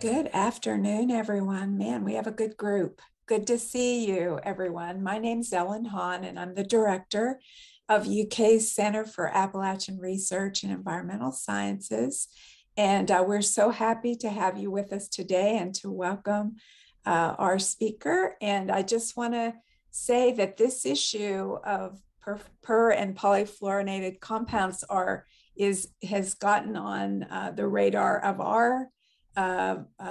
Good afternoon, everyone. Man, we have a good group. Good to see you, everyone. My name's Ellen Hahn, and I'm the director of UK's Center for Appalachian Research and Environmental Sciences. And we're so happy to have you with us today and to welcome our speaker. And I just want to say that this issue of per and polyfluorinated compounds has gotten on the radar of our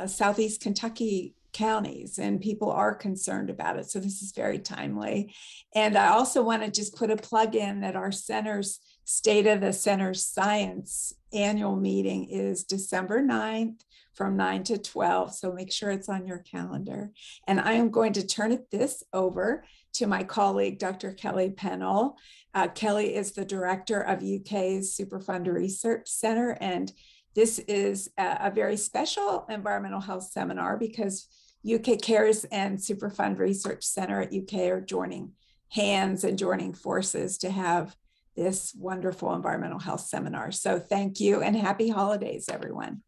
Southeast Kentucky counties, and people are concerned about it. So this is very timely. And I also want to just put a plug in that our center's State of the Center's Science annual meeting is December 9th from 9 to 12. So make sure it's on your calendar. And I am going to turn this over to my colleague, Dr. Kelly Pendle. Kelly is the director of UK's Superfund Research Center, and this is a very special environmental health seminar because UK Cares and Superfund Research Center at UK are joining hands and joining forces to have this wonderful environmental health seminar. So thank you and happy holidays, everyone.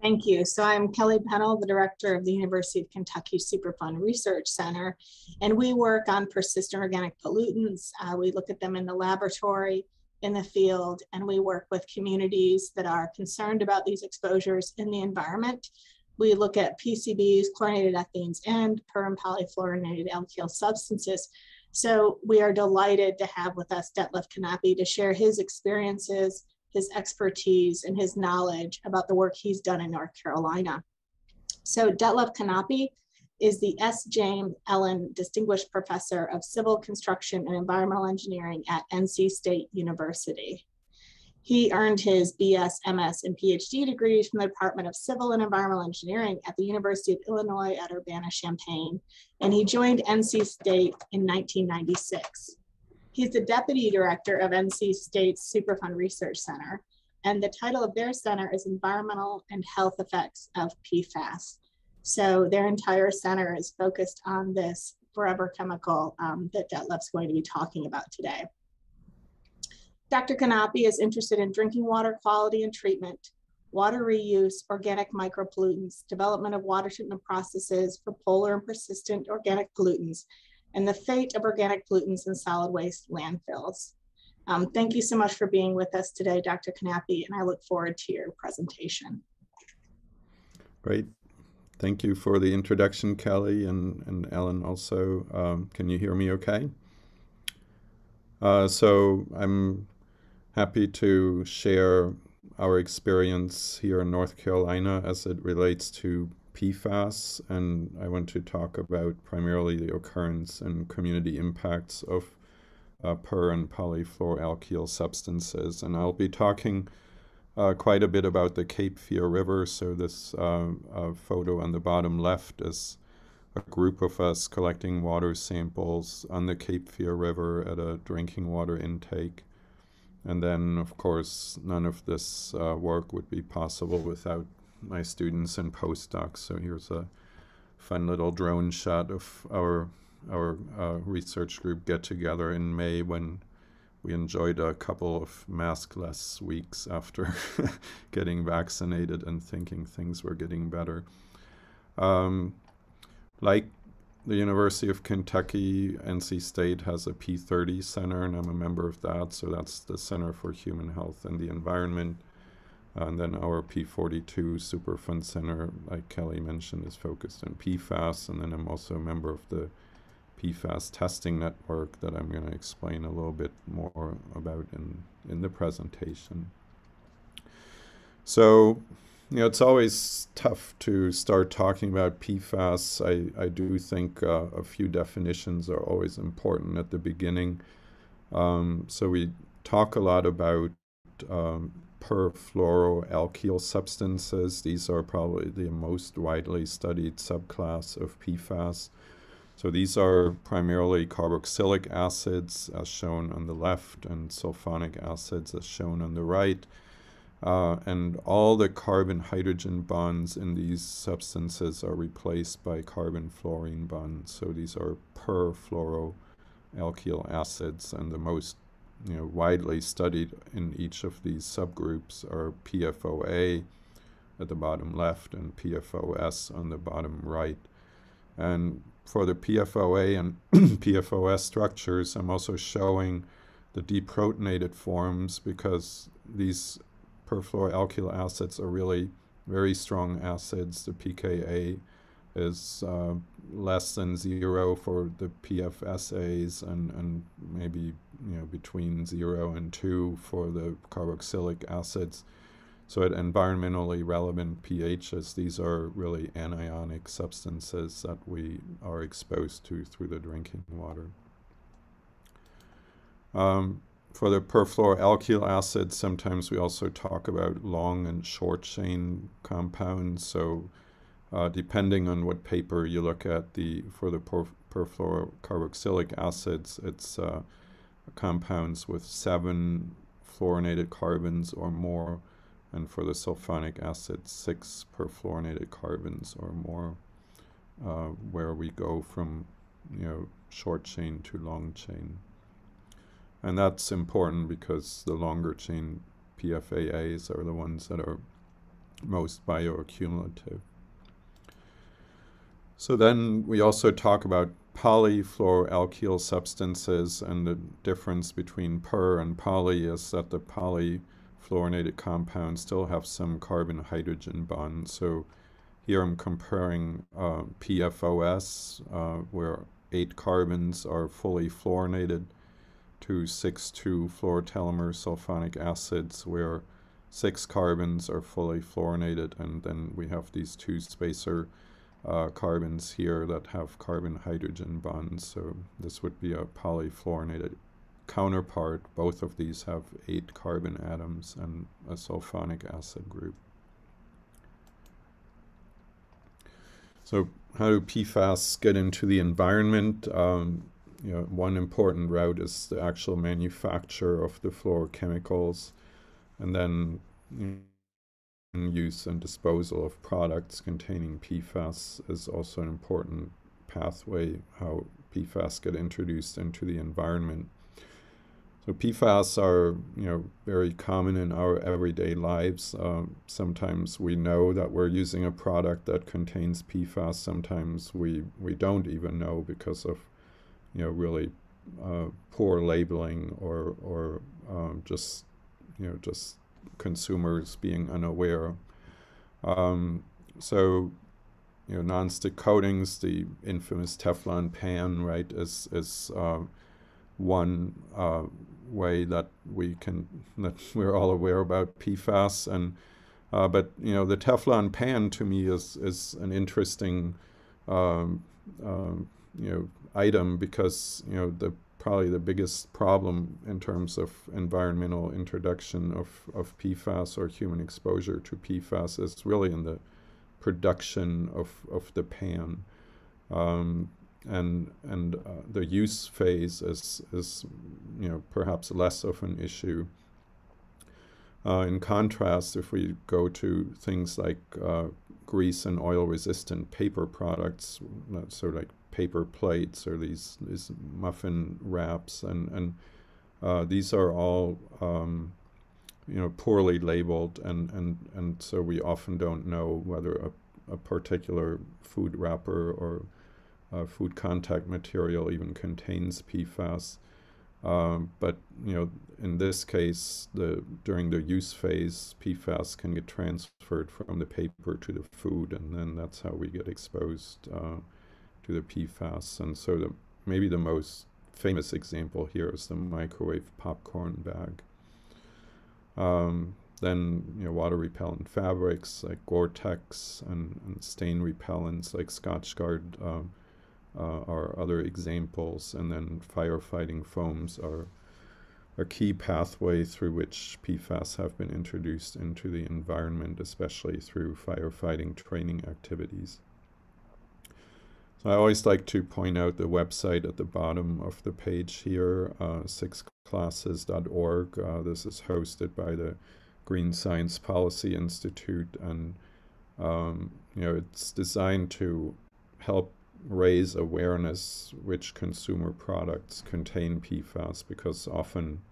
Thank you. So I'm Kelly Pendle, the director of the University of Kentucky Superfund Research Center, and we work on persistent organic pollutants. We look at them in the laboratory, in the field, and we work with communities that are concerned about these exposures in the environment. We look at PCBs, chlorinated ethanes, and per and polyfluoroalkyl alkyl substances. So we are delighted to have with us Detlef Knappe to share his experiences, his expertise, and his knowledge about the work he's done in North Carolina. So Detlef Knappe is the S. James Ellen Distinguished Professor of Civil Construction and Environmental Engineering at NC State University. He earned his BS, MS, and PhD degrees from the Department of Civil and Environmental Engineering at the University of Illinois at Urbana-Champaign, and he joined NC State in 1996. He's the deputy director of NC State's Superfund Research Center, and the title of their center is Environmental and Health Effects of PFAS. So their entire center is focused on this forever chemical that Detlef's going to be talking about today. Dr. Knappe is interested in drinking water quality and treatment, water reuse, organic micropollutants, development of water treatment processes for polar and persistent organic pollutants, and the fate of organic pollutants in solid waste landfills. Thank you so much for being with us today, Dr. Knappe, and I look forward to your presentation. Great. Thank you for the introduction, Kelly, and Ellen also. Can you hear me okay? So I'm happy to share our experience here in North Carolina as it relates to PFAS, and I want to talk about primarily the occurrence and community impacts of per and polyfluoroalkyl substances. And I'll be talking quite a bit about the Cape Fear River. So this photo on the bottom left is a group of us collecting water samples on the Cape Fear River at a drinking water intake. And then, of course, none of this work would be possible without my students and postdocs. So here's a fun little drone shot of our research group get together in May when we enjoyed a couple of maskless weeks after getting vaccinated and thinking things were getting better. Like the University of Kentucky, NC State has a P30 center, and I'm a member of that. So that's the Center for Human Health and the Environment. And then our P42 Superfund Center, like Kelly mentioned, is focused on PFAS. And then I'm also a member of the PFAS testing network that I'm going to explain a little bit more about in the presentation. So, it's always tough to start talking about PFAS. I do think a few definitions are always important at the beginning. So we talk a lot about perfluoroalkyl substances. These are probably the most widely studied subclass of PFAS. So these are primarily carboxylic acids, as shown on the left, and sulfonic acids, as shown on the right. And all the carbon-hydrogen bonds in these substances are replaced by carbon-fluorine bonds. So these are perfluoroalkyl acids, and the most widely studied in each of these subgroups are PFOA, at the bottom left and PFOS on the bottom right. And for the PFOA and PFOS structures, I'm also showing the deprotonated forms because these perfluoroalkyl acids are really very strong acids. The pKa is less than 0 for the PFSAs and maybe between 0 and 2 for the carboxylic acids. So at environmentally relevant pHs, these are really anionic substances that we are exposed to through the drinking water. For the perfluoroalkyl acids, sometimes we also talk about long and short chain compounds. So depending on what paper you look at, for the perfluorocarboxylic acids, it's compounds with 7 fluorinated carbons or more, and for the sulfonic acid, 6 perfluorinated carbons or more, where we go from short chain to long chain. And that's important because the longer chain PFAAs are the ones that are most bioaccumulative. So then we also talk about polyfluoroalkyl substances, and the difference between per and poly is that the polyfluorinated compounds still have some carbon-hydrogen bonds. So here I'm comparing PFOS, where 8 carbons are fully fluorinated, to 6,2-fluorotellumer sulfonic acids, where 6 carbons are fully fluorinated, and then we have these 2 spacer carbons here that have carbon-hydrogen bonds. So this would be a polyfluorinated counterpart. Both of these have 8 carbon atoms and a sulfonic acid group. So how do PFAS get into the environment? One important route is the actual manufacture of the fluorochemicals, and then use and disposal of products containing PFAS is also an important pathway how PFAS get introduced into the environment. So PFAS are very common in our everyday lives. Sometimes we know that we're using a product that contains PFAS. Sometimes we don't even know because of really poor labeling or just consumers being unaware. So nonstick coatings, the infamous Teflon pan, right, is one way that we're all aware about PFAS. And but the Teflon pan to me is an interesting item because probably the biggest problem in terms of environmental introduction of PFAS or human exposure to PFAS is really in the production of the pan, and the use phase is perhaps less of an issue. In contrast, if we go to things like grease and oil resistant paper products, so like paper plates or these muffin wraps, and these are all poorly labeled, and so we often don't know whether a particular food wrapper or food contact material even contains PFAS. But in this case, during the use phase, PFAS can get transferred from the paper to the food, and then that's how we get exposed to the PFAS. And so maybe the most famous example here is the microwave popcorn bag. Then water repellent fabrics like Gore-Tex and stain repellents like Scotchgard are other examples. And then firefighting foams are a key pathway through which PFAS have been introduced into the environment, especially through firefighting training activities. So I always like to point out the website at the bottom of the page here, sixclasses.org. This is hosted by the Green Science Policy Institute, and it's designed to help raise awareness which consumer products contain PFAS, because often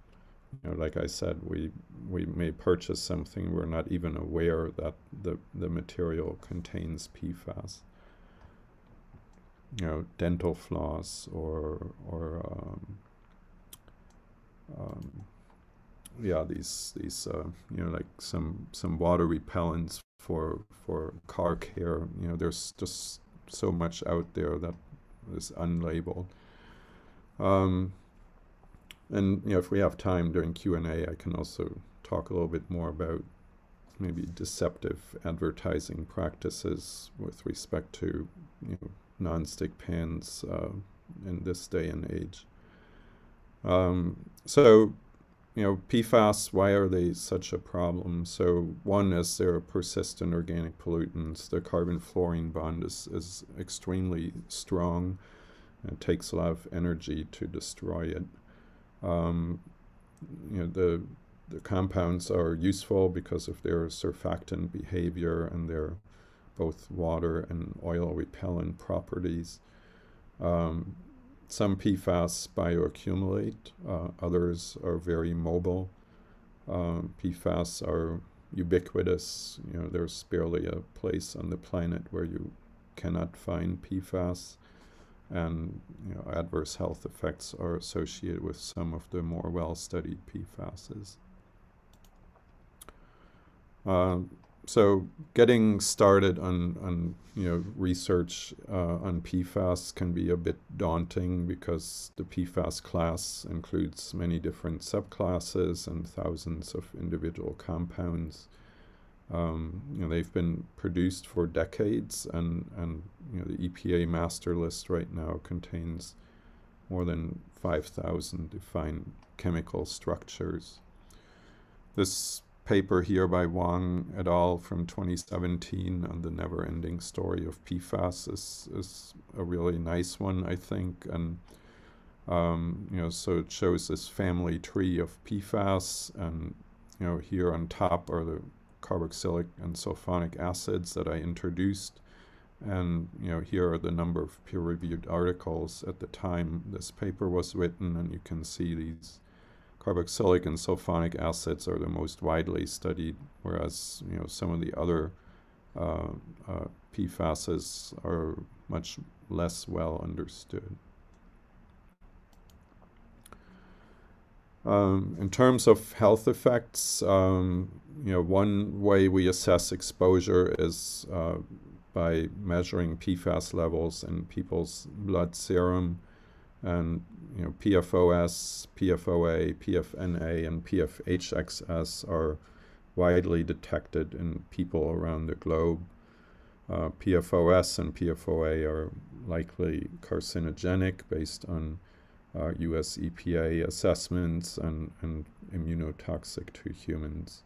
like I said, we may purchase something we're not even aware that the material contains PFAS. Dental floss or these like some water repellents for car care. There's just so much out there that is unlabeled. And if we have time during Q&A, I can also talk a little bit more about maybe deceptive advertising practices with respect to non-stick pans in this day and age. So PFAS, why are they such a problem? So one is they're persistent organic pollutants. The carbon-fluorine bond is extremely strong. It takes a lot of energy to destroy it. The compounds are useful because of their surfactant behavior and their both water and oil repellent properties. Some PFAS bioaccumulate, others are very mobile. PFAS are ubiquitous. There's barely a place on the planet where you cannot find PFAS. And adverse health effects are associated with some of the more well-studied PFASs. So getting started on research on PFAS can be a bit daunting because the PFAS class includes many different subclasses and thousands of individual compounds. They've been produced for decades, and the EPA master list right now contains more than 5,000 defined chemical structures. This paper here by Wang et al. From 2017 on the never-ending story of PFAS is a really nice one, I think, and so it shows this family tree of PFAS, and here on top are the carboxylic and sulfonic acids that I introduced, and here are the number of peer-reviewed articles at the time this paper was written, and you can see these carboxylic and sulfonic acids are the most widely studied, whereas some of the other PFASs are much less well understood. In terms of health effects, one way we assess exposure is by measuring PFAS levels in people's blood serum, and PFOS, PFOA, PFNA, and PFHXS are widely detected in people around the globe. PFOS and PFOA are likely carcinogenic based on US EPA assessments and immunotoxic to humans.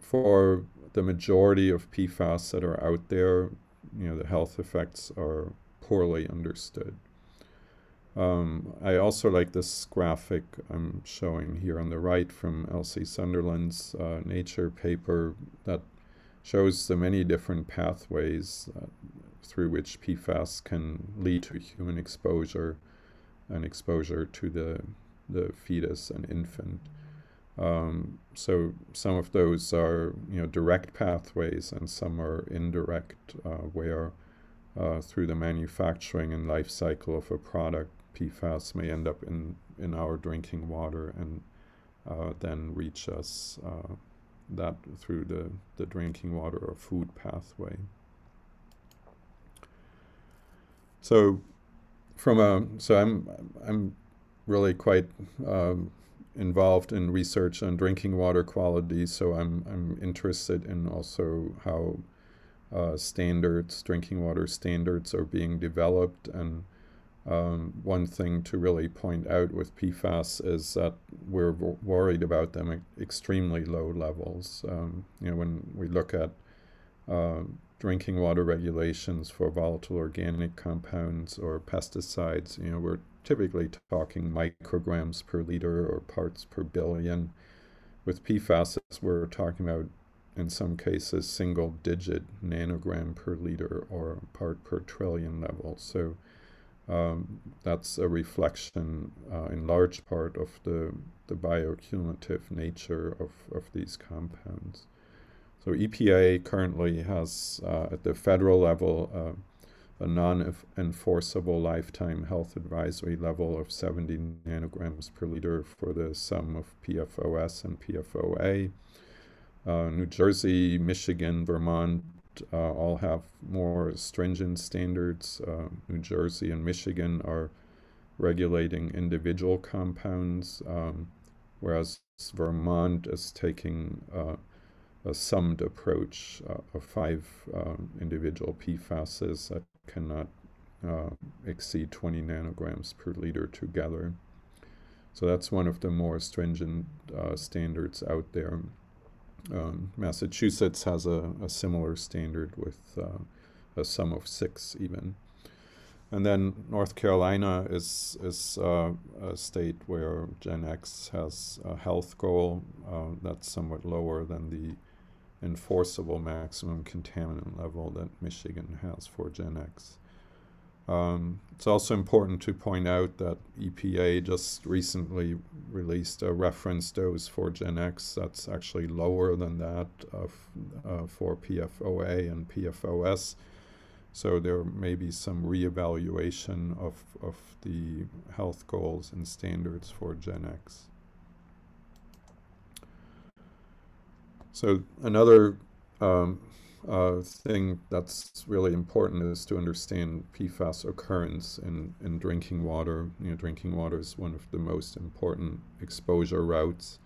For the majority of PFAS that are out there, the health effects are poorly understood. I also like this graphic I'm showing here on the right from Elsie Sunderland's Nature paper that shows the many different pathways through which PFAS can lead to human exposure and exposure to the fetus and infant. So some of those are direct pathways, and some are indirect, where through the manufacturing and life cycle of a product, PFAS may end up in our drinking water and then reach us that through the drinking water or food pathway. So I'm really quite involved in research on drinking water quality, so I'm interested in also how drinking water standards are being developed. And one thing to really point out with PFAS is that we're worried about them at extremely low levels. When we look at drinking water regulations for volatile organic compounds or pesticides, we're typically talking micrograms per liter or parts per billion. With PFAS, we're talking about, in some cases, single-digit nanogram per liter or part per trillion levels. So That's a reflection in large part of the bioaccumulative nature of these compounds. So EPA currently has, at the federal level, a non-enforceable lifetime health advisory level of 70 nanograms per liter for the sum of PFOS and PFOA. New Jersey, Michigan, Vermont all have more stringent standards. New Jersey and Michigan are regulating individual compounds, whereas Vermont is taking a summed approach of 5 individual PFASs that cannot exceed 20 nanograms per liter together. So that's one of the more stringent standards out there. Massachusetts has a similar standard with a sum of 6 even. And then North Carolina is a state where GenX has a health goal that's somewhat lower than the enforceable maximum contaminant level that Michigan has for GenX. It's also important to point out that EPA just recently released a reference dose for GenX that's actually lower than that for PFOA and PFOS. So there may be some reevaluation of the health goals and standards for GenX. So another thing that's really important is to understand PFAS occurrence in drinking water. Drinking water is one of the most important exposure routes.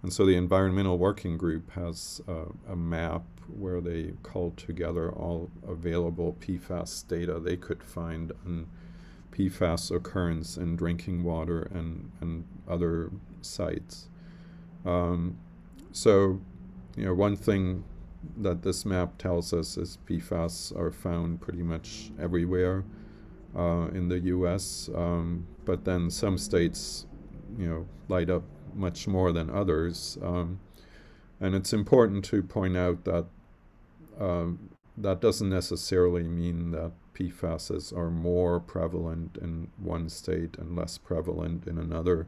And so the Environmental Working Group has a map where they culled together all available PFAS data they could find on PFAS occurrence in drinking water and other sites. So, one thing that this map tells us is PFAS are found pretty much everywhere in the U.S., but then some states, light up much more than others. And it's important to point out that that doesn't necessarily mean that PFASs are more prevalent in one state and less prevalent in another.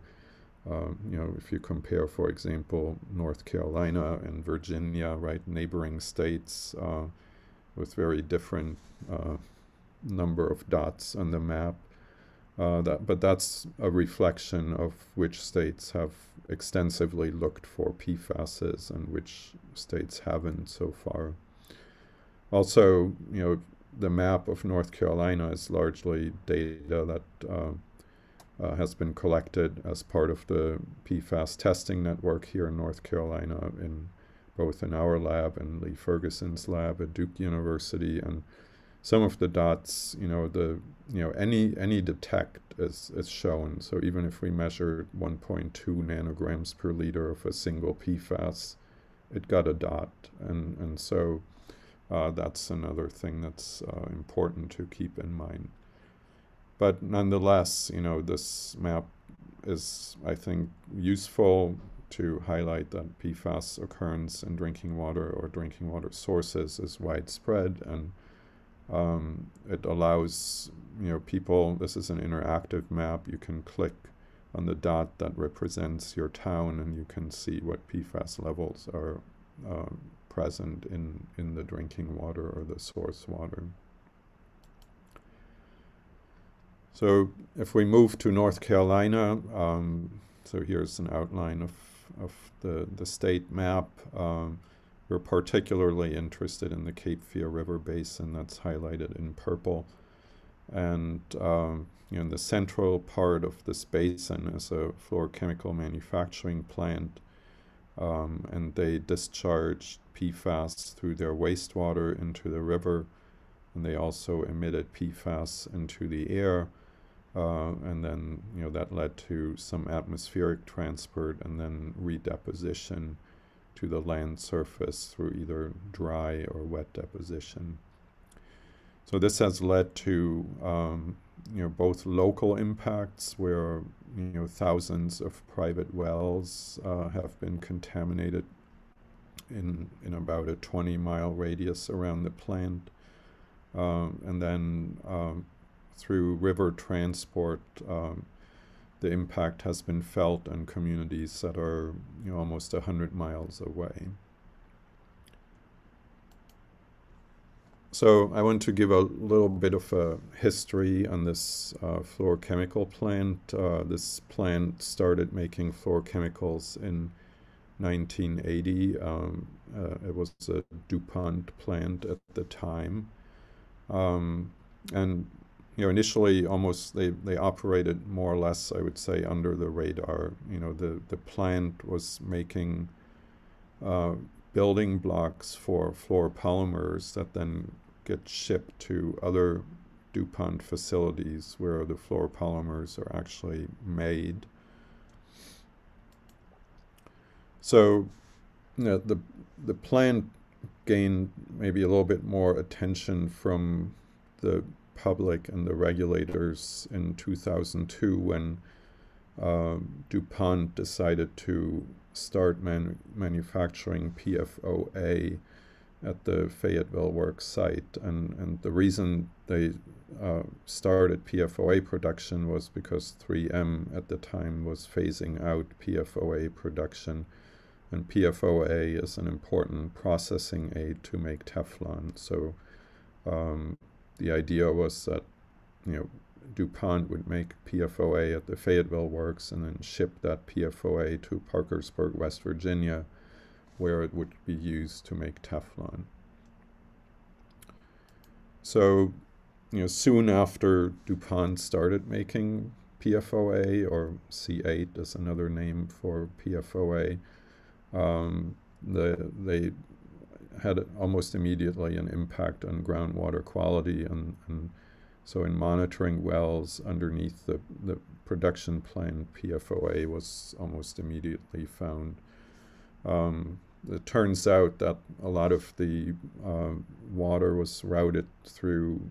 If you compare, for example, North Carolina and Virginia, right, neighboring states with very different number of dots on the map, but that's a reflection of which states have extensively looked for PFASs and which states haven't so far. Also, the map of North Carolina is largely data that has been collected as part of the PFAS testing network here in North Carolina, both in our lab and Lee Ferguson's lab at Duke University. And some of the dots, any detect is shown. So even if we measured 1.2 nanograms per liter of a single PFAS, it got a dot. And so that's another thing that's important to keep in mind. But nonetheless, this map is, I think, useful to highlight that PFAS occurrence in drinking water or drinking water sources is widespread, and it allows people. This is an interactive map. You can click on the dot that represents your town, and you can see what PFAS levels are present in the drinking water or the source water. So if we move to North Carolina, so here's an outline of the state map. We're particularly interested in the Cape Fear River Basin that's highlighted in purple. And in the central part of this basin is a fluorochemical manufacturing plant, and they discharged PFAS through their wastewater into the river, and they also emitted PFAS into the air. And then, that led to some atmospheric transport and then redeposition to the land surface through either dry or wet deposition. So this has led to, both local impacts where, thousands of private wells have been contaminated in about a 20-mile radius around the plant. And then through river transport, the impact has been felt on communities that are almost 100 miles away. So I want to give a little bit of a history on this fluorochemical plant. This plant started making fluorochemicals in 1980. It was a DuPont plant at the time. And initially almost they operated more or less, I would say, under the radar. The plant was making building blocks for fluoropolymers that then get shipped to other DuPont facilities where the fluoropolymers are actually made. So the plant gained maybe a little bit more attention from the public and the regulators in 2002 when DuPont decided to start manufacturing PFOA at the Fayetteville Works site. And the reason they started PFOA production was because 3M at the time was phasing out PFOA production. And PFOA is an important processing aid to make Teflon. So the idea was that DuPont would make PFOA at the Fayetteville Works and then ship that PFOA to Parkersburg, West Virginia, where it would be used to make Teflon. So, soon after DuPont started making PFOA, or C8 is another name for PFOA, they had almost immediately an impact on groundwater quality, and so in monitoring wells underneath the production plant, PFOA was almost immediately found. It turns out that a lot of the water was routed through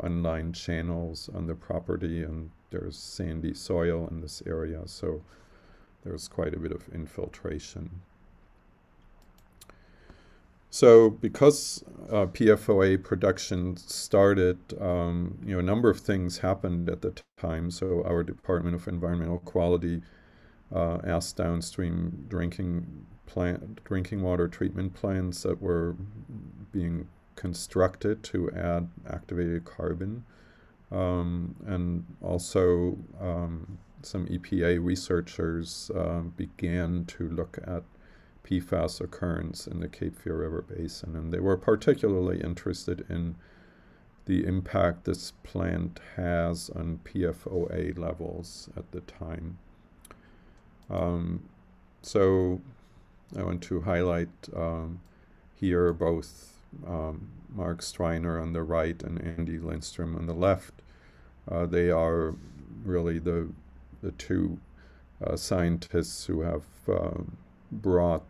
unlined channels on the property, and there's sandy soil in this area, so there's quite a bit of infiltration. So because PFOA production started, a number of things happened at the time. So our Department of Environmental Quality asked downstream drinking water treatment plants that were being constructed to add activated carbon. And also some EPA researchers began to look at PFAS occurrence in the Cape Fear River Basin, and they were particularly interested in the impact this plant has on PFOA levels at the time. So I want to highlight here both Mark Streiner on the right and Andy Lindstrom on the left. They are really the two scientists who have brought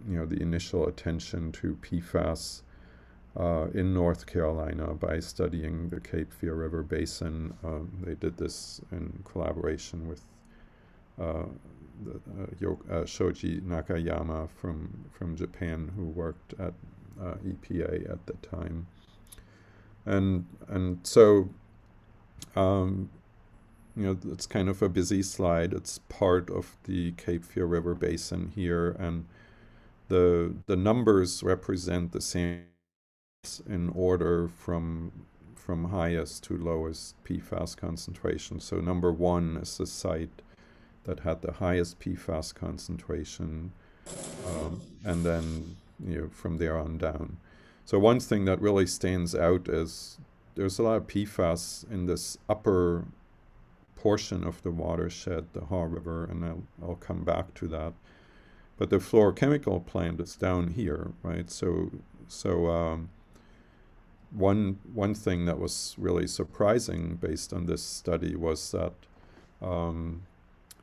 the initial attention to PFAS in North Carolina by studying the Cape Fear River Basin. They did this in collaboration with Shoji Nakayama from Japan, who worked at EPA at the time. And so it's kind of a busy slide. It's part of the Cape Fear River Basin here, and the numbers represent the same in order from highest to lowest PFAS concentration. So number one is the site that had the highest PFAS concentration, and then from there on down. So one thing that really stands out is there's a lot of PFAS in this upper portion of the watershed, the Haw River, and I'll come back to that. But the fluorochemical plant is down here, right? So one thing that was really surprising based on this study was that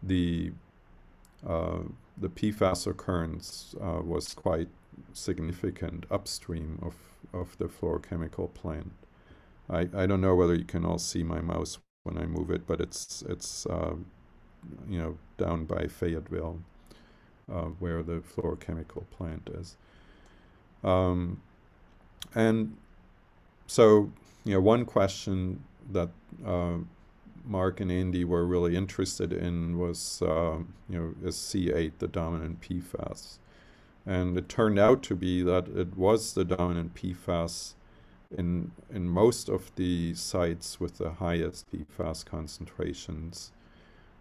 the PFAS occurrence was quite significant upstream of the fluorochemical plant. I don't know whether you can all see my mouse when I move it, but it's down by Fayetteville, where the fluorochemical plant is. And so one question that Mark and Andy were really interested in was, is C8 the dominant PFAS? And it turned out to be that it was the dominant PFAS in most of the sites with the highest PFAS concentrations,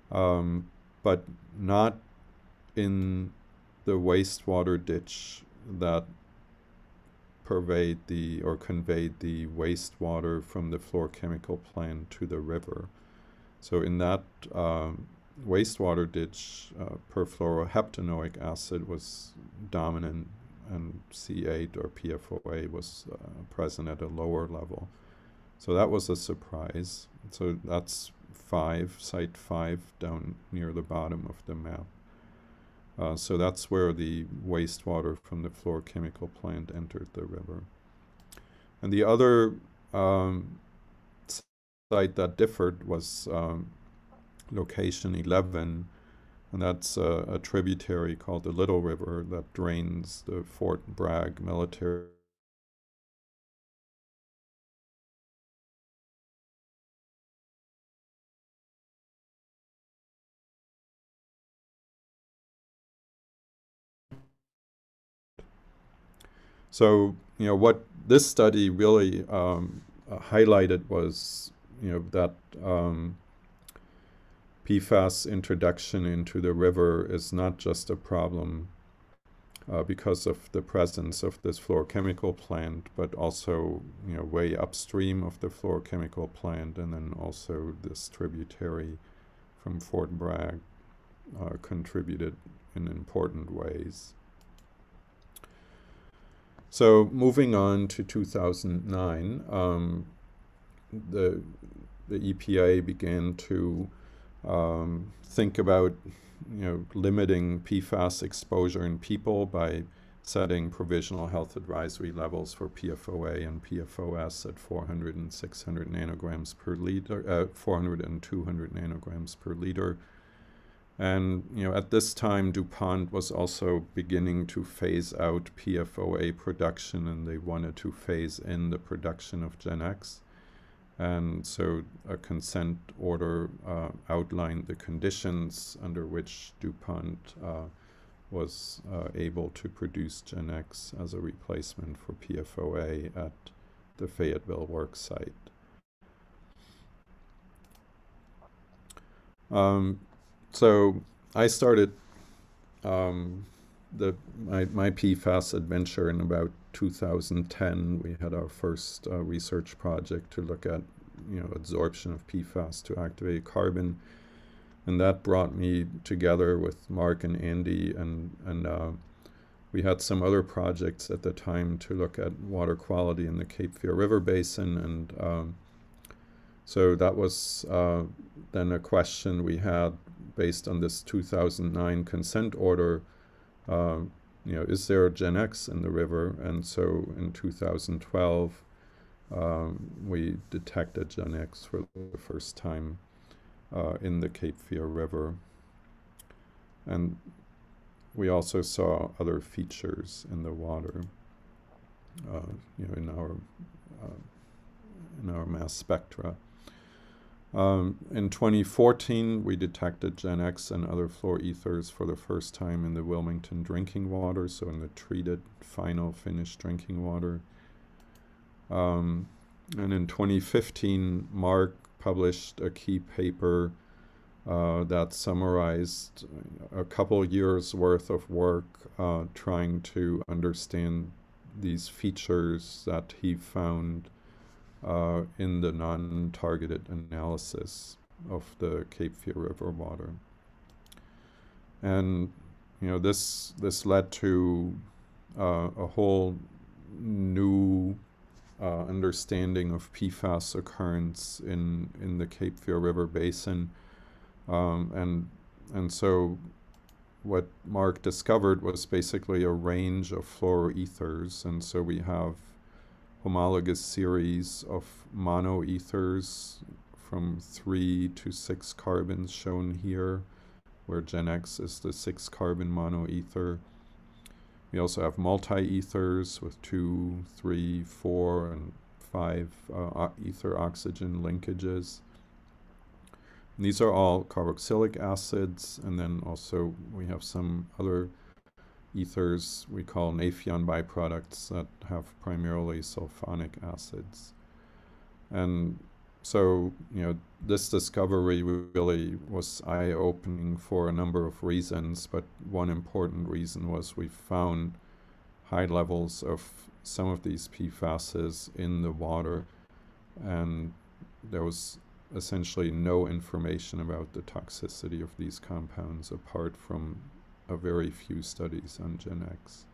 but not in the wastewater ditch that conveyed the wastewater from the fluorochemical plant to the river. So in that wastewater ditch, perfluoroheptanoic acid was dominant, and C8 or PFOA was present at a lower level. So that was a surprise. So that's site 5 down near the bottom of the map. So that's where the wastewater from the fluorochemical plant entered the river. And the other site that differed was location 11, and that's a tributary called the Little River that drains the Fort Bragg military. So, what this study really highlighted was, that PFAS introduction into the river is not just a problem because of the presence of this fluorochemical plant, but also, way upstream of the fluorochemical plant, and then also this tributary from Fort Bragg contributed in important ways. So moving on to 2009, the EPA began to think about limiting PFAS exposure in people by setting provisional health advisory levels for PFOA and PFOS at 400 and 600 nanograms per liter, 400 and 200 nanograms per liter. And at this time, DuPont was also beginning to phase out PFOA production, and they wanted to phase in the production of GenX. And so a consent order outlined the conditions under which DuPont was able to produce GenX as a replacement for PFOA at the Fayetteville work site. So I started my PFAS adventure in about 2010. We had our first research project to look at adsorption of PFAS to activated carbon, and that brought me together with Mark and Andy, and we had some other projects at the time to look at water quality in the Cape Fear River Basin, and so that was then a question we had based on this 2009 consent order. Is there a GenX in the river? And so in 2012, we detected GenX for the first time in the Cape Fear River. And we also saw other features in the water, in our mass spectra. In 2014, we detected GenX and other fluor ethers for the first time in the Wilmington drinking water, so in the treated final finished drinking water. And in 2015, Mark published a key paper that summarized a couple years worth of work trying to understand these features that he found in the non-targeted analysis of the Cape Fear River water. And this led to a whole new understanding of PFAS occurrence in the Cape Fear River Basin, and so what Mark discovered was basically a range of fluoroethers, and so we have homologous series of monoethers from 3 to 6 carbons shown here, where GenX is the 6-carbon monoether. We also have multi-ethers with 2, 3, 4, and 5 ether-oxygen linkages. And these are all carboxylic acids, and then also we have some other ethers we call Naphthalene byproducts that have primarily sulfonic acids. And so, this discovery really was eye-opening for a number of reasons, but one important reason was we found high levels of some of these PFASs in the water, and there was essentially no information about the toxicity of these compounds apart from a very few studies on GenX.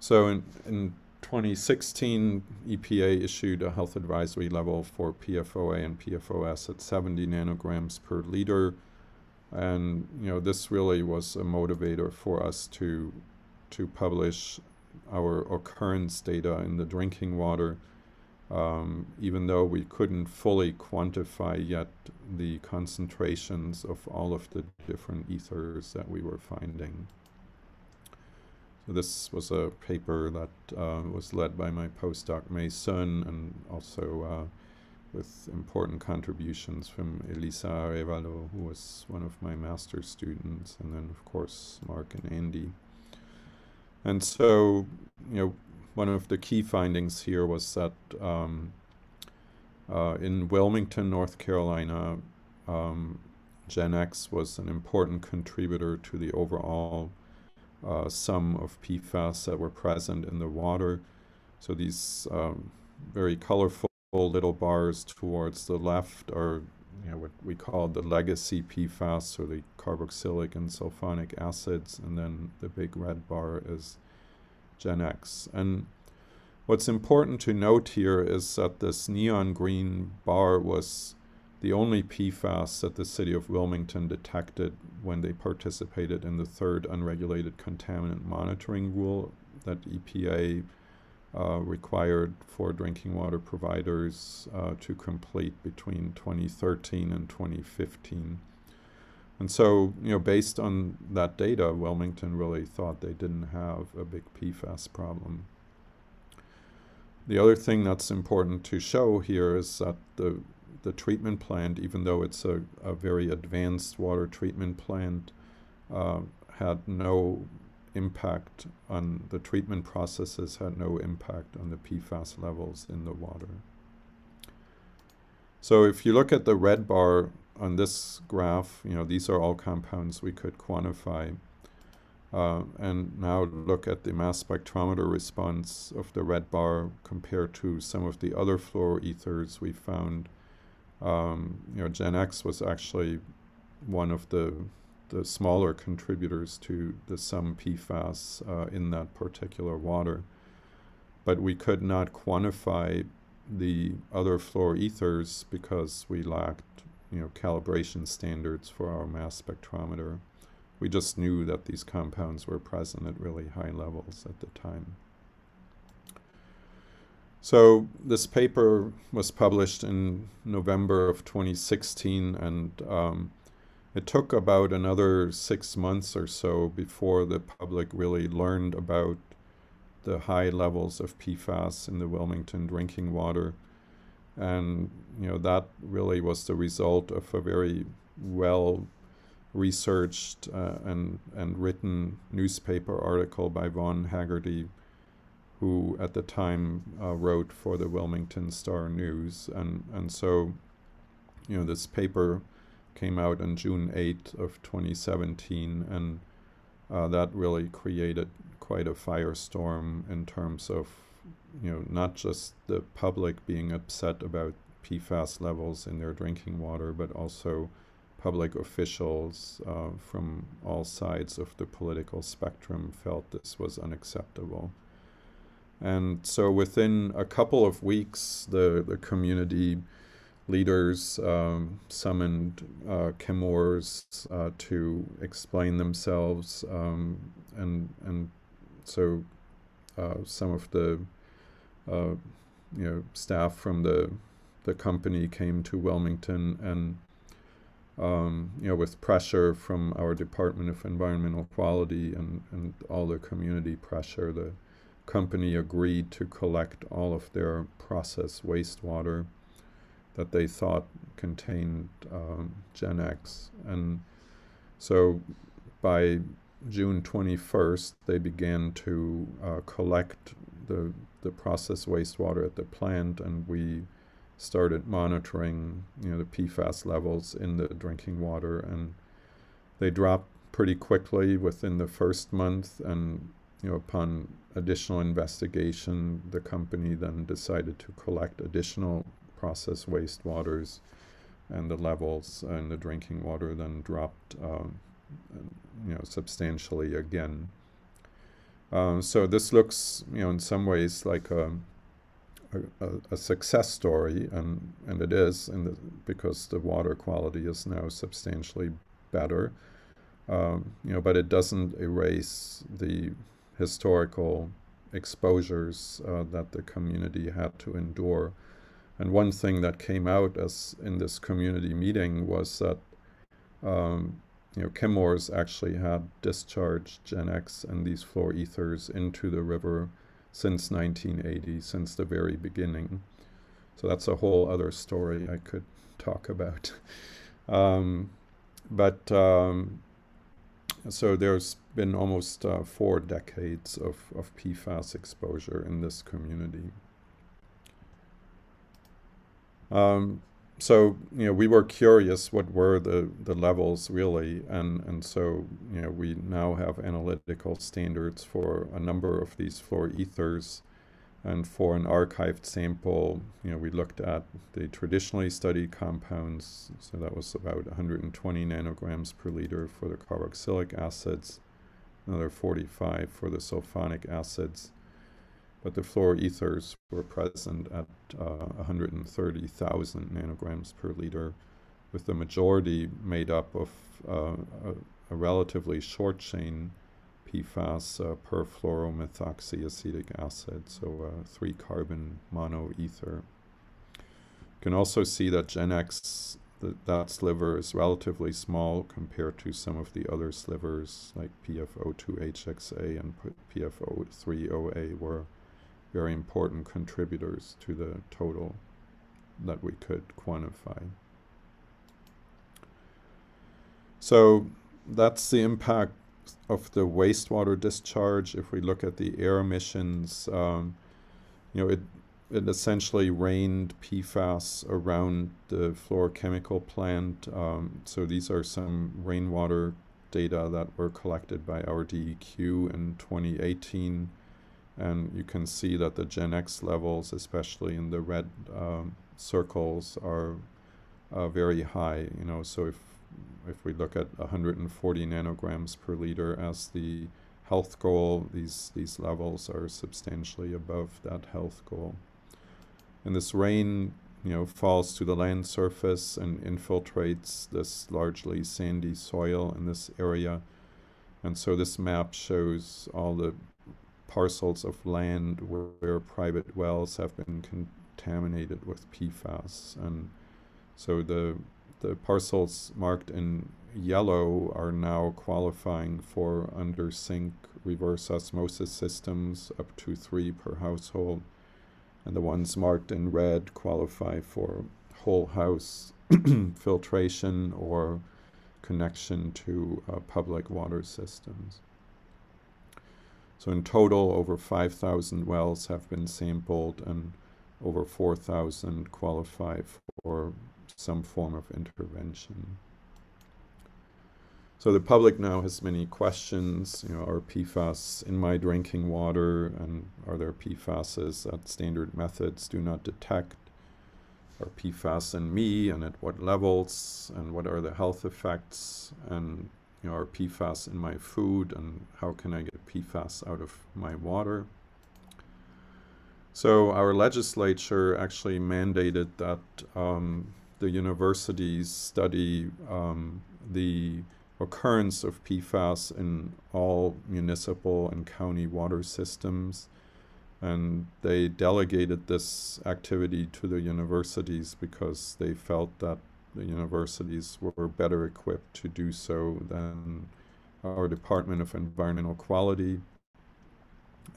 So in 2016, EPA issued a health advisory level for PFOA and PFOS at 70 nanograms per liter. And this really was a motivator for us to publish our occurrence data in the drinking water, even though we couldn't fully quantify yet the concentrations of all of the different ethers that we were finding. So this was a paper that was led by my postdoc Basin, and also with important contributions from Elisa Arevalo, who was one of my master's students, and then of course Mark and Andy. And so, one of the key findings here was that in Wilmington, North Carolina, GenX was an important contributor to the overall sum of PFAS that were present in the water. So these very colorful little bars towards the left are what we call the legacy PFAS, or the carboxylic and sulfonic acids, and then the big red bar is GenX. And what's important to note here is that this neon green bar was the only PFAS that the city of Wilmington detected when they participated in the third unregulated contaminant monitoring rule that EPA required for drinking water providers to complete between 2013 and 2015. And so, based on that data, Wilmington really thought they didn't have a big PFAS problem. The other thing that's important to show here is that the treatment plant, even though it's a very advanced water treatment plant, had no impact on the treatment processes, had no impact on the PFAS levels in the water. So if you look at the red bar on this graph, these are all compounds we could quantify. And now look at the mass spectrometer response of the red bar compared to some of the other fluoroethers we found. GenX was actually one of the smaller contributors to the sum PFAS in that particular water. But we could not quantify the other fluoroethers because we lacked calibration standards for our mass spectrometer. We just knew that these compounds were present at really high levels at the time. So this paper was published in November of 2016, and it took about another 6 months or so before the public really learned about the high levels of PFAS in the Wilmington drinking water. And that really was the result of a very well researched and written newspaper article by Vaughn Haggerty, who at the time wrote for the Wilmington Star News. And so, this paper came out on June 8th of 2017, and that really created quite a firestorm in terms of, not just the public being upset about PFAS levels in their drinking water, but also public officials from all sides of the political spectrum felt this was unacceptable. And so within a couple of weeks, the community leaders summoned chemors to explain themselves, and so some of the staff from the company came to Wilmington, and with pressure from our Department of Environmental Quality and all the community pressure, the company agreed to collect all of their process wastewater that they thought contained GenX. And so by June 21st, they began to collect the process wastewater at the plant, and we started monitoring, the PFAS levels in the drinking water, and they dropped pretty quickly within the first month. And upon additional investigation, the company then decided to collect additional process wastewaters, and the levels in the drinking water then dropped substantially again. So this looks, in some ways like a success story, and it is, because the water quality is now substantially better. But it doesn't erase the historical exposures that the community had to endure. And one thing that came out as in this community meeting was that Chemours actually had discharged GenX and these fluor ethers into the river since 1980, since the very beginning. So that's a whole other story I could talk about. So there's been almost 4 decades of PFAS exposure in this community. So we were curious what were the levels really, and so we now have analytical standards for a number of these fluor ethers, and for an archived sample, we looked at the traditionally studied compounds, so that was about 120 nanograms per liter for the carboxylic acids, another 45 for the sulfonic acids. But the fluor ethers were present at 130,000 nanograms per liter, with the majority made up of a relatively short chain PFAS, perfluoromethoxyacetic acid, so 3-carbon monoether. You can also see that GenX, that sliver is relatively small compared to some of the other slivers like PFO2HXA and PFO3OA were very important contributors to the total that we could quantify. So that's the impact of the wastewater discharge. If we look at the air emissions, it essentially rained PFAS around the fluorochemical plant. So these are some rainwater data that were collected by our DEQ in 2018. And you can see that the GenX levels, especially in the red circles, are very high. So if we look at 140 nanograms per liter as the health goal, these levels are substantially above that health goal. And this rain, falls to the land surface and infiltrates this largely sandy soil in this area. And so this map shows all the parcels of land where private wells have been contaminated with PFAS. And so the parcels marked in yellow are now qualifying for under sink reverse osmosis systems up to 3 per household. And the ones marked in red qualify for whole house filtration or connection to public water systems. So in total, over 5,000 wells have been sampled, and over 4,000 qualify for some form of intervention. So the public now has many questions. Are PFAS in my drinking water, and are there PFASs that standard methods do not detect? Are PFAS in me, and at what levels, and what are the health effects? And are PFAS in my food, and how can I get PFAS out of my water? So our legislature actually mandated that the universities study the occurrence of PFAS in all municipal and county water systems. And they delegated this activity to the universities because they felt that the universities were better equipped to do so than our Department of Environmental Quality.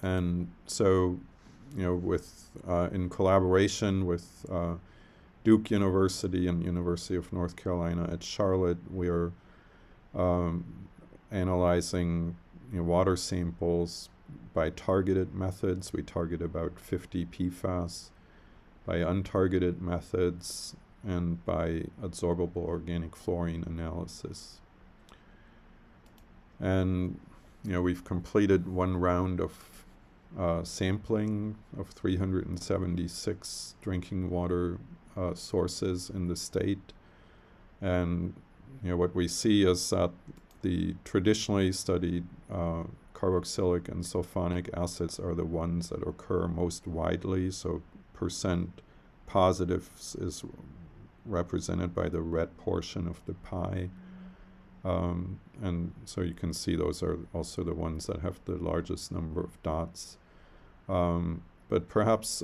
And so, with in collaboration with Duke University and University of North Carolina at Charlotte, we are analyzing water samples by targeted methods. We target about 50 PFAS, by untargeted methods, and by adsorbable organic fluorine analysis. And we've completed one round of sampling of 376 drinking water sources in the state. And what we see is that the traditionally studied carboxylic and sulfonic acids are the ones that occur most widely. So percent positives is represented by the red portion of the pie. And so you can see those are also the ones that have the largest number of dots. But perhaps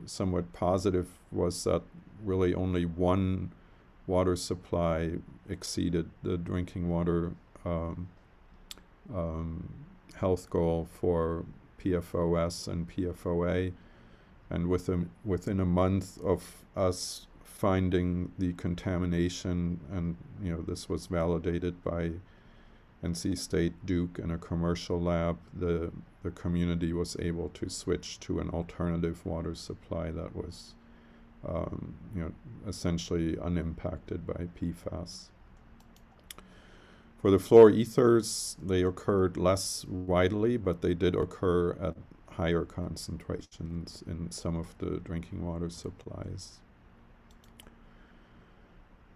somewhat positive was that really only one water supply exceeded the drinking water health goal for PFOS and PFOA. And within a month of us finding the contamination, and this was validated by NC State, Duke, and a commercial lab, the community was able to switch to an alternative water supply that was essentially unimpacted by PFAS. For the fluor ethers, they occurred less widely, but they did occur at higher concentrations in some of the drinking water supplies.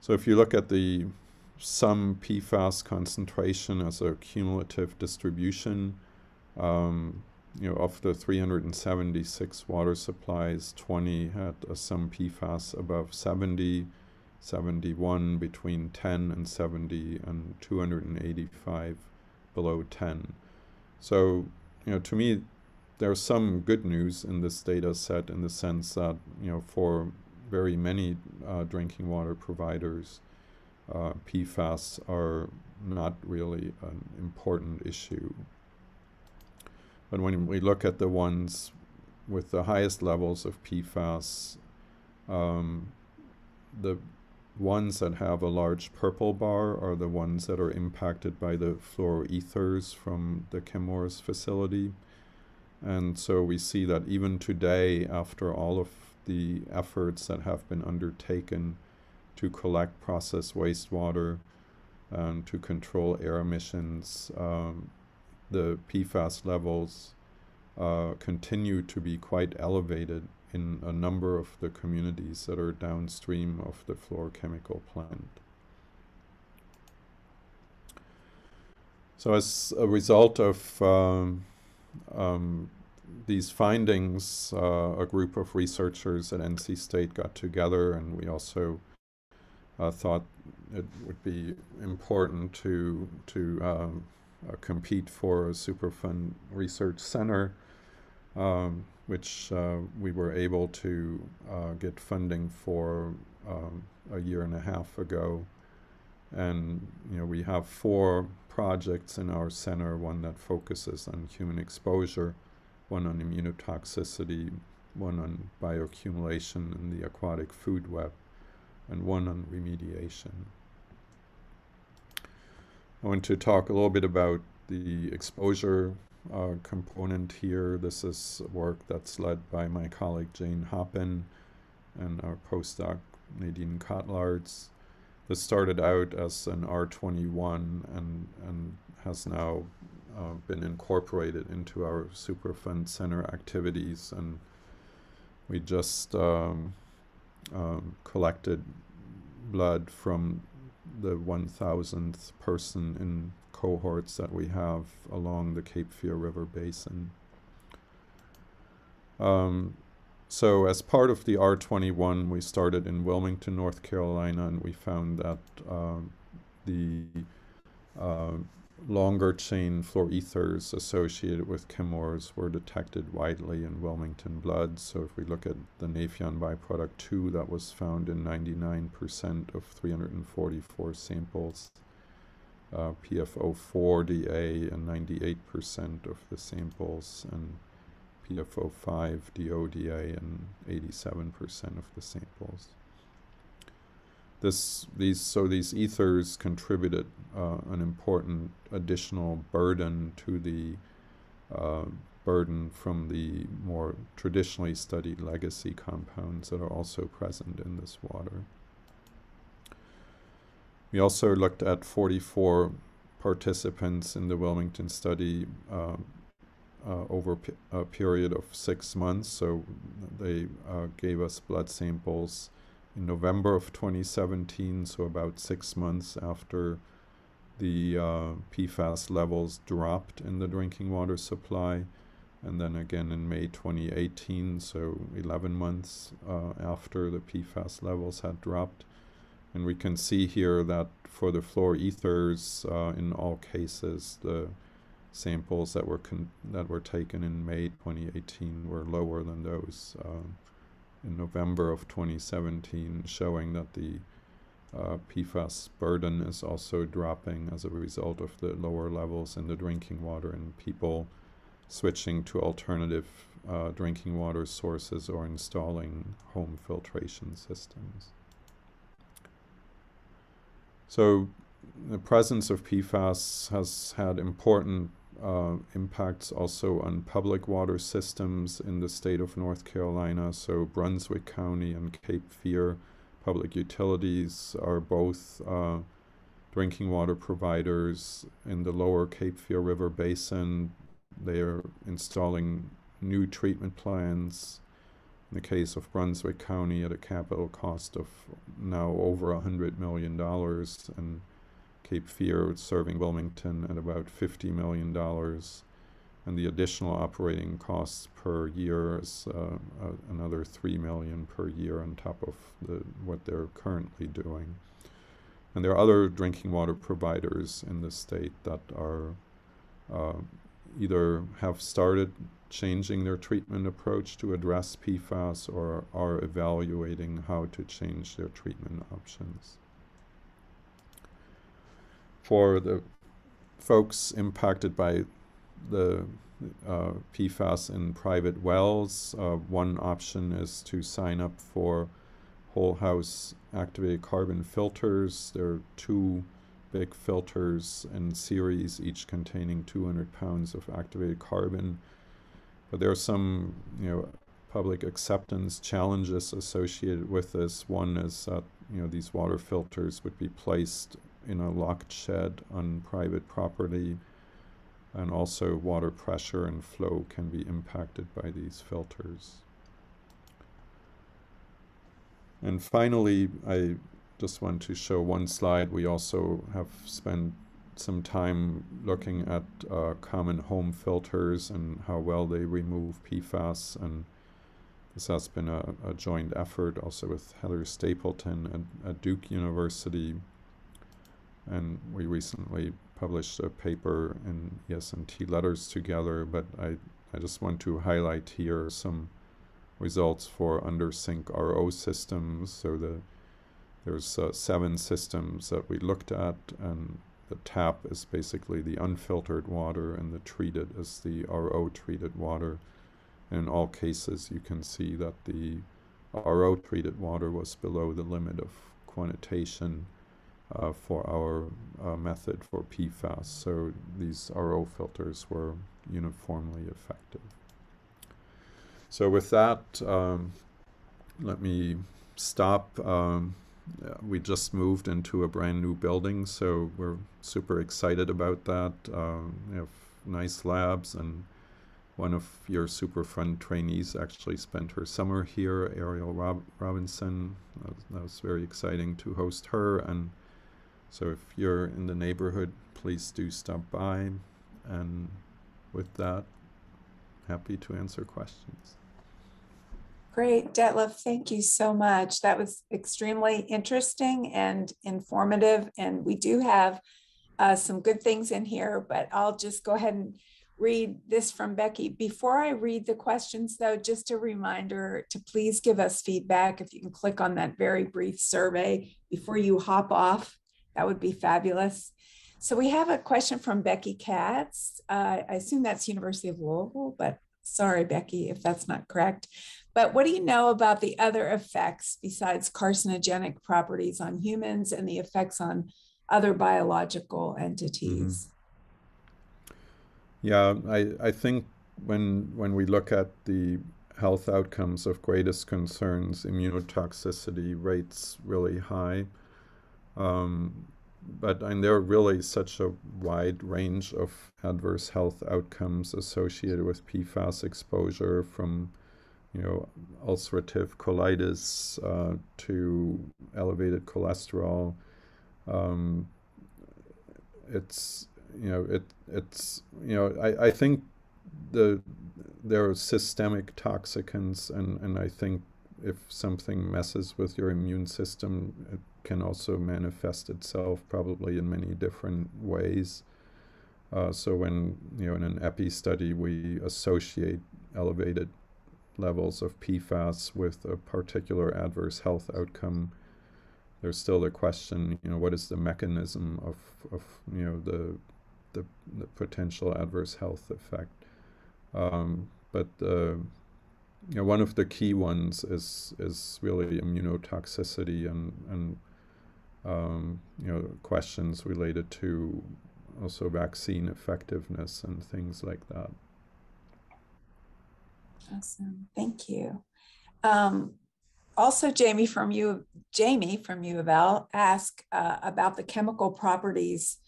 So if you look at the sum PFAS concentration as a cumulative distribution, of the 376 water supplies, 20 had a sum PFAS above 70, 71 between 10 and 70, and 285 below 10. So, to me, there's some good news in this data set in the sense that, for very many drinking water providers, PFAS are not really an important issue. But when we look at the ones with the highest levels of PFAS, the ones that have a large purple bar are the ones that are impacted by the fluoroethers from the Chemours facility. And so we see that even today, after all of the efforts that have been undertaken to collect processed wastewater and to control air emissions, the PFAS levels continue to be quite elevated in a number of the communities that are downstream of the fluorochemical plant. So as a result of these findings, a group of researchers at NC State got together, and we also thought it would be important to compete for a Superfund Research Center, which we were able to get funding for a year and a half ago. And we have 4 projects in our center, one that focuses on human exposure, one on immunotoxicity, one on bioaccumulation in the aquatic food web, and one on remediation. I want to talk a little bit about the exposure component here. This is work that's led by my colleague Jane Hoppin and our postdoc Nadine Kotlards. This started out as an R21 and has now been incorporated into our Superfund Center activities, and we just collected blood from the 1,000th person in cohorts that we have along the Cape Fear River Basin. So as part of the R21, we started in Wilmington, North Carolina, and we found that the longer chain fluoroethers associated with Chemours were detected widely in Wilmington blood. So if we look at the Naphion byproduct 2, that was found in 99% of 344 samples. PFO4DA in 98% of the samples, and PFO5DODA in 87% of the samples. These ethers contributed an important additional burden to the burden from the more traditionally studied legacy compounds that are also present in this water. We also looked at 44 participants in the Wilmington study over a period of 6 months. So they gave us blood samples in November of 2017, so about 6 months after the PFAS levels dropped in the drinking water supply, and then again in May 2018, so 11 months after the PFAS levels had dropped. And we can see here that for the fluor ethers, in all cases, the samples that were taken in May 2018 were lower than those in November of 2017, showing that the PFAS burden is also dropping as a result of the lower levels in the drinking water and people switching to alternative drinking water sources or installing home filtration systems. So the presence of PFAS has had important impacts also on public water systems in the state of North Carolina. So Brunswick County and Cape Fear public utilities are both drinking water providers. In the lower Cape Fear River Basin, they are installing new treatment plants. In the case of Brunswick County, at a capital cost of now over $100 million, and Cape Fear serving Wilmington at about $50 million. And the additional operating costs per year is another $3 million per year on top of what they're currently doing. And there are other drinking water providers in the state that are either have started changing their treatment approach to address PFAS or are evaluating how to change their treatment options. For the folks impacted by the PFAS in private wells, one option is to sign up for whole house activated carbon filters. There are 2 big filters in series, each containing 200 pounds of activated carbon. But there are some, public acceptance challenges associated with this. One is that, these water filters would be placed in a locked shed on private property, and also water pressure and flow can be impacted by these filters. And finally, I just want to show one slide. We also have spent some time looking at common home filters and how well they remove PFAS, and this has been a joint effort also with Heather Stapleton at Duke University. And we recently published a paper in ES&T Letters together, but I just want to highlight here some results for under-sink RO systems. So there's 7 systems that we looked at, and the tap is basically the unfiltered water, and the treated is the RO-treated water. And in all cases, you can see that the RO-treated water was below the limit of quantitation for our method for PFAS. So these RO filters were uniformly effective. So with that, let me stop. We just moved into a brand new building, so we're super excited about that. We have nice labs, and one of your Superfund trainees actually spent her summer here, Ariel Robinson. That was very exciting to host her. And so if you're in the neighborhood, please do stop by. And with that, happy to answer questions. Great, Detlef, thank you so much. That was extremely interesting and informative. And we do have some good things in here, but I'll just go ahead and read this from Becky. Before I read the questions, though, just a reminder to please give us feedback. If you can click on that very brief survey before you hop off, that would be fabulous. So we have a question from Becky Katz. I assume that's University of Louisville, but sorry, Becky, if that's not correct. But what do you know about the other effects besides carcinogenic properties on humans and the effects on other biological entities? Yeah, I think when we look at the health outcomes of greatest concerns, immunotoxicity rates really high. And there are really such a wide range of adverse health outcomes associated with PFAS exposure, from ulcerative colitis to elevated cholesterol. I think there are systemic toxicants, and I think if something messes with your immune system, it can also manifest itself probably in many different ways. So when, in an epi study, we associate elevated levels of PFAS with a particular adverse health outcome, there's still the question, what is the mechanism of the potential adverse health effect. But one of the key ones is really immunotoxicity and questions related to also vaccine effectiveness and things like that. Awesome, thank you. Also, Jamie from U of L asked about the chemical properties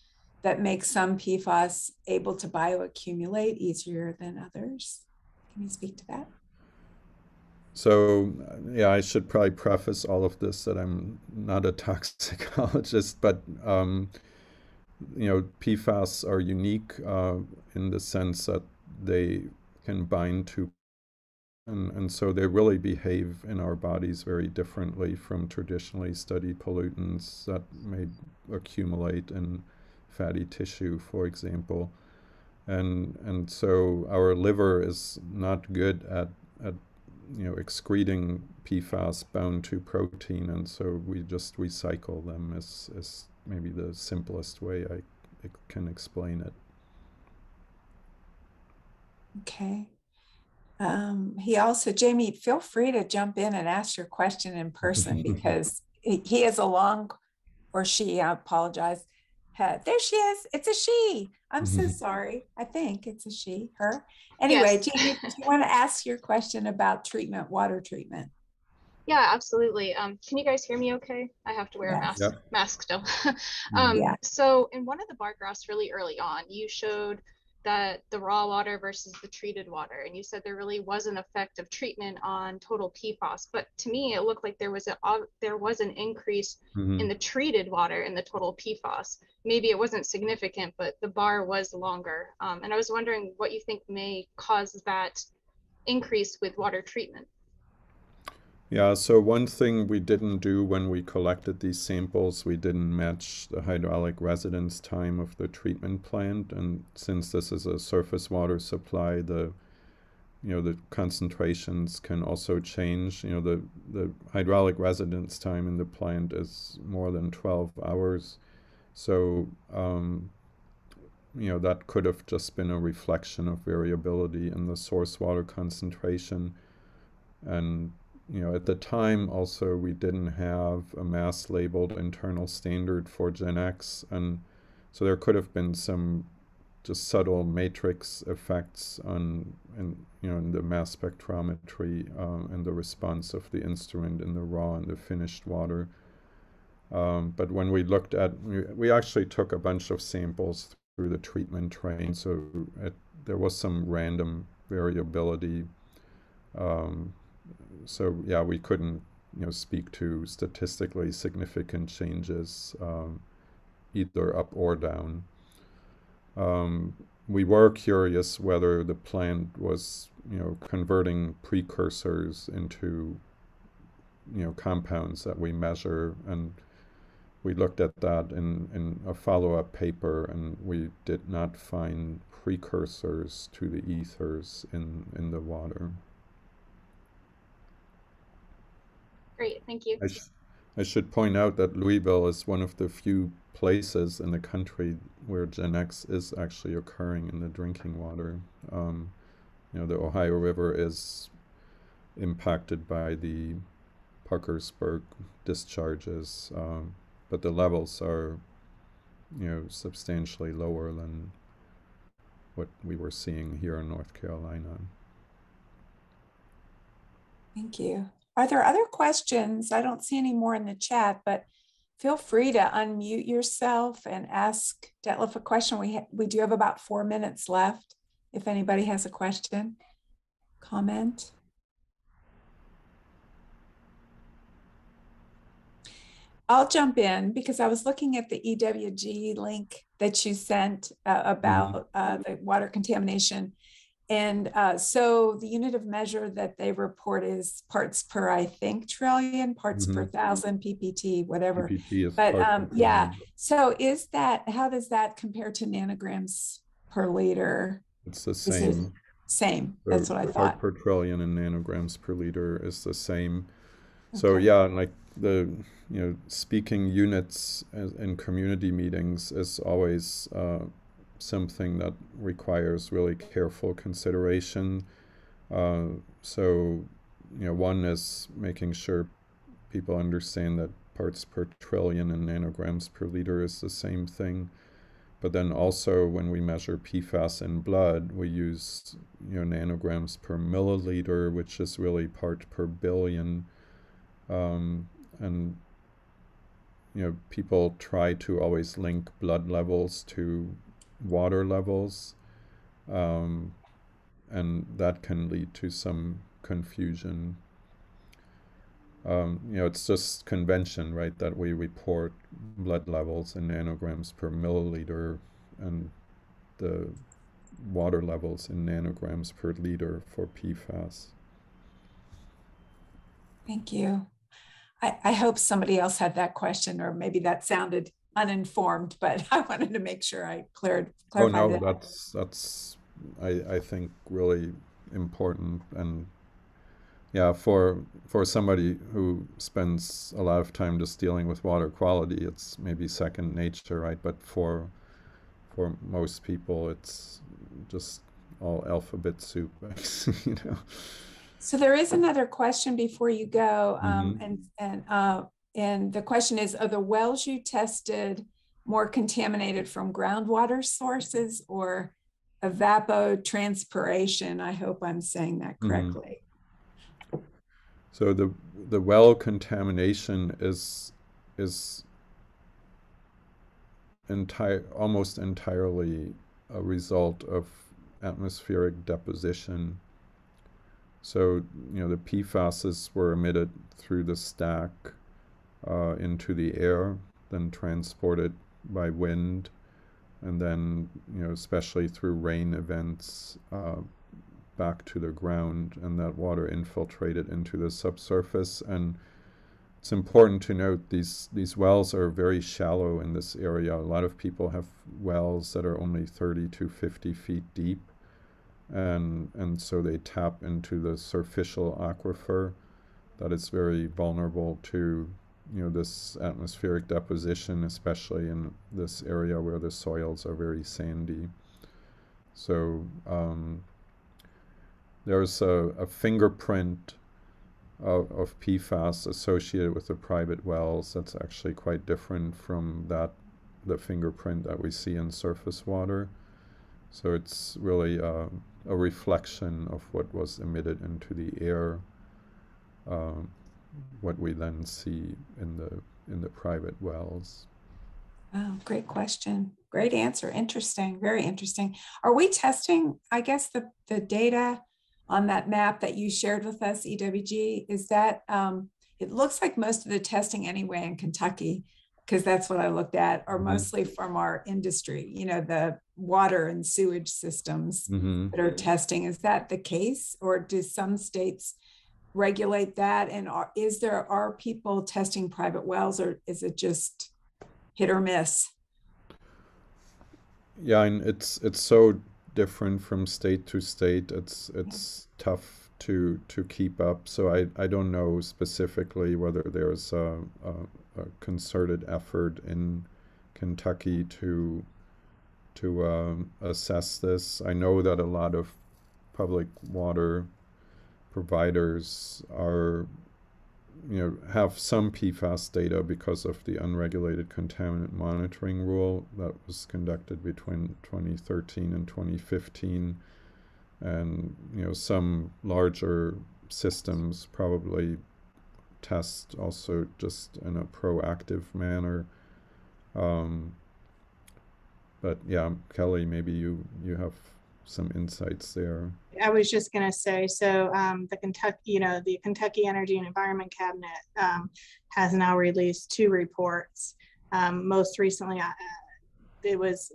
that make some PFAS able to bioaccumulate easier than others. Can you speak to that? So, yeah, I should probably preface all of this that I'm not a toxicologist, but PFAS are unique in the sense that they can bind to, and so they really behave in our bodies very differently from traditionally studied pollutants that may accumulate in fatty tissue, for example. And so our liver is not good at excreting PFAS bound to protein, and so we just recycle them as maybe the simplest way I can explain it. Okay. He also, Jamie, feel free to jump in and ask your question in person because he has a long, or she, I apologize. There she is. It's a she. I'm so sorry. I think it's a she, her. Anyway, Yes. Jamie, do you want to ask your question about treatment, water treatment? Yeah, absolutely. Can you guys hear me okay? I have to wear a Yes. mask still. Yeah. So in one of the bar graphs really early on, you showed that the raw water versus the treated water, and you said there really was an effect of treatment on total PFAS. But to me, it looked like there was an increase in the treated water in the total PFAS. Maybe it wasn't significant, but the bar was longer. And I was wondering what you think may cause that increase with water treatment. Yeah, so one thing we didn't do when we collected these samples, we didn't match the hydraulic residence time of the treatment plant. And since this is a surface water supply, the concentrations can also change. The hydraulic residence time in the plant is more than 12 hours. So, that could have just been a reflection of variability in the source water concentration. And at the time also we didn't have a mass labeled internal standard for GenX, and so there could have been some just subtle matrix effects in the mass spectrometry and the response of the instrument in the raw and the finished water. But when we looked at, we actually took a bunch of samples through the treatment train, so there was some random variability. So yeah, we couldn't speak to statistically significant changes either up or down. We were curious whether the plant was converting precursors into compounds that we measure, and we looked at that in a follow-up paper, and we did not find precursors to the ethers in the water. Great, thank you. I should point out that Louisville is one of the few places in the country where GenX is actually occurring in the drinking water. The Ohio River is impacted by the Parkersburg discharges, but the levels are, substantially lower than what we were seeing here in North Carolina. Thank you. Are there other questions? I don't see any more in the chat, but feel free to unmute yourself and ask Detlef a question. We do have about 4 minutes left. If anybody has a question, comment. I'll jump in because I was looking at the EWG link that you sent about the water contamination. And so the unit of measure that they report is parts per, I think, trillion, parts per thousand, PPT, whatever. PPT is but part per yeah, trillion. so how does that compare to nanograms per liter? It's the same. Same, that's what I thought. Part per trillion and nanograms per liter is the same. Okay. So yeah, like the, speaking units in community meetings is always something that requires really careful consideration. So, one is making sure people understand that parts per trillion and nanograms per liter is the same thing. But then also when we measure PFAS in blood, we use, nanograms per milliliter, which is really part per billion. And, people try to always link blood levels to water levels, and that can lead to some confusion. It's just convention, right, that we report blood levels in nanograms per milliliter and the water levels in nanograms per liter for PFAS. Thank you. I hope somebody else had that question, or maybe that sounded uninformed, but I wanted to make sure I clarified that. That's I think really important. And yeah, for somebody who spends a lot of time just dealing with water quality, it's maybe second nature, right? But for most people, it's just all alphabet soup, So there is another question before you go, and the question is: are the wells you tested more contaminated from groundwater sources or evapotranspiration? I hope I'm saying that correctly. So the well contamination is almost entirely a result of atmospheric deposition. So, the PFASs were emitted through the stack into the air, then transported by wind, and then, especially through rain events, back to the ground, and that water infiltrated into the subsurface. And it's important to note these wells are very shallow in this area. A lot of people have wells that are only 30 to 50 feet deep. And so they tap into the superficial aquifer that is very vulnerable to, this atmospheric deposition, especially in this area where the soils are very sandy. So there's a fingerprint of PFAS associated with the private wells that's actually quite different from the fingerprint that we see in surface water. So it's really a reflection of what was emitted into the air, what we then see in the private wells. Oh, great question. Great answer. Interesting. Very interesting. Are we testing, I guess, the data on that map that you shared with us, EWG? Is that, it looks like most of the testing anyway in Kentucky, because that's what I looked at, are mostly from our industry, the water and sewage systems that are testing. Is that the case, or do some states regulate that? And are people testing private wells, or is it just hit or miss? Yeah, and it's so different from state to state. It's tough to keep up. So I don't know specifically whether there's a concerted effort in Kentucky to assess this. I know that a lot of public water providers are, have some PFAS data because of the unregulated contaminant monitoring rule that was conducted between 2013 and 2015. And, some larger systems probably test also just in a proactive manner. But yeah, Kelly, maybe you have some insights there. I was just going to say, so the Kentucky Energy and Environment Cabinet has now released 2 reports. Most recently, it was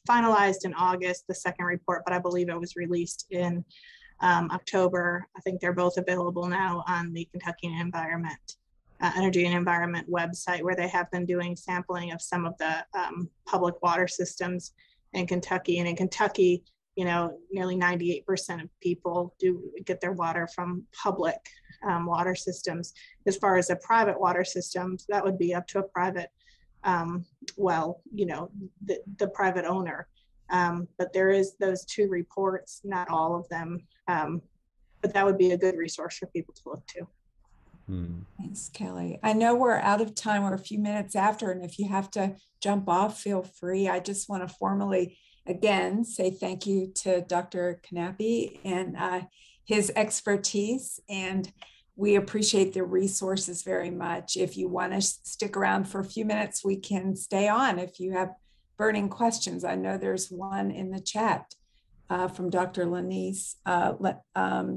finalized in August, the second report, but I believe it was released in October. I think they're both available now on the Kentucky Energy and Environment website, where they have been doing sampling of some of the public water systems in Kentucky. And in Kentucky, nearly 98% of people do get their water from public water systems. As far as a private water system, that would be up to a private the private owner. But there is those 2 reports, not all of them, but that would be a good resource for people to look to. Thanks, Kelly. I know we're out of time. We're a few minutes after, and if you have to jump off, feel free. I just want to formally, again, say thank you to Dr. Knappe and his expertise, and we appreciate the resources very much. If you want to stick around for a few minutes, we can stay on if you have burning questions. I know there's one in the chat from Dr. Lanise.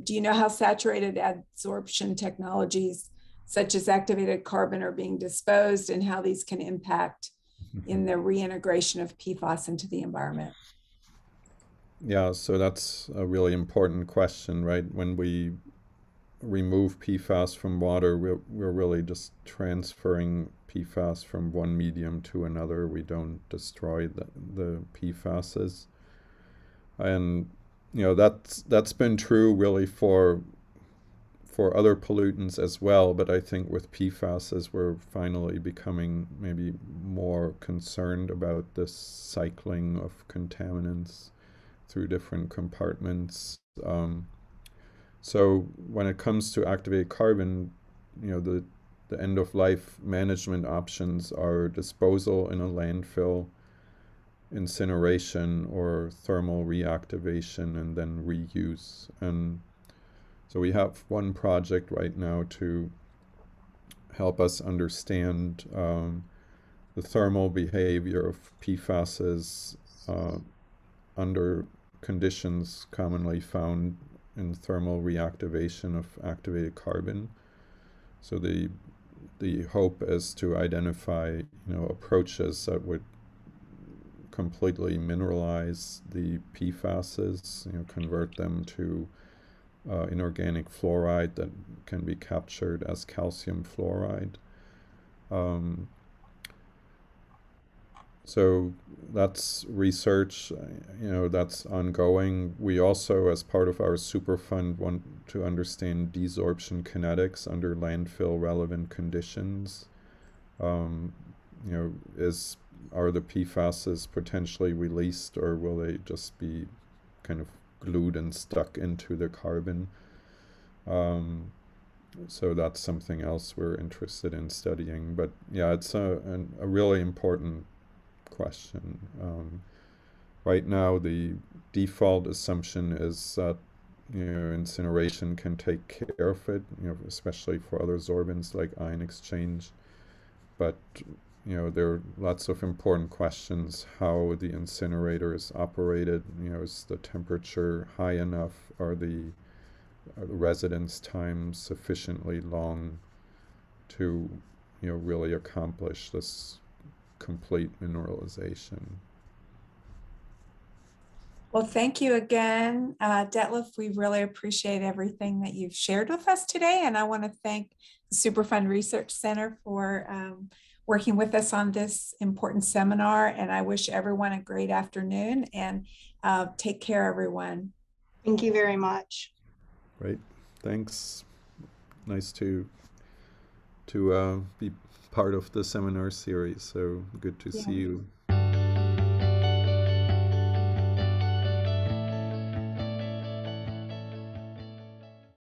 Do you know how saturated adsorption technologies such as activated carbon are being disposed, and how these can impact in the reintegration of PFAS into the environment? Yeah, so that's a really important question, right? When we remove PFAS from water, we're really just transferring PFAS from one medium to another. We don't destroy the PFASs. And that's been true really for other pollutants as well, but I think with PFAS, we're finally becoming maybe more concerned about this cycling of contaminants through different compartments. So when it comes to activated carbon, the end-of-life management options are disposal in a landfill, incineration, or thermal reactivation, and then reuse. And so we have one project right now to help us understand the thermal behavior of PFASs under conditions commonly found in thermal reactivation of activated carbon. So the hope is to identify approaches that would completely mineralize the PFASs, convert them to inorganic fluoride that can be captured as calcium fluoride. So that's research, that's ongoing. We also, as part of our Superfund, want to understand desorption kinetics under landfill relevant conditions. Are the PFASs potentially released, or will they just be kind of glued and stuck into the carbon? So that's something else we're interested in studying. But yeah, it's a really important question. Right now, the default assumption is that incineration can take care of it, especially for other sorbents like ion exchange. But there are lots of important questions: how the incinerator is operated. Is the temperature high enough? Are the residence times sufficiently long to really accomplish this complete mineralization? Well, thank you again, Detlef. We really appreciate everything that you've shared with us today. And I want to thank the Superfund Research Center for working with us on this important seminar. And I wish everyone a great afternoon, and take care, everyone. Thank you very much. Right. Thanks. Nice to be part of the seminar series. So good to see you.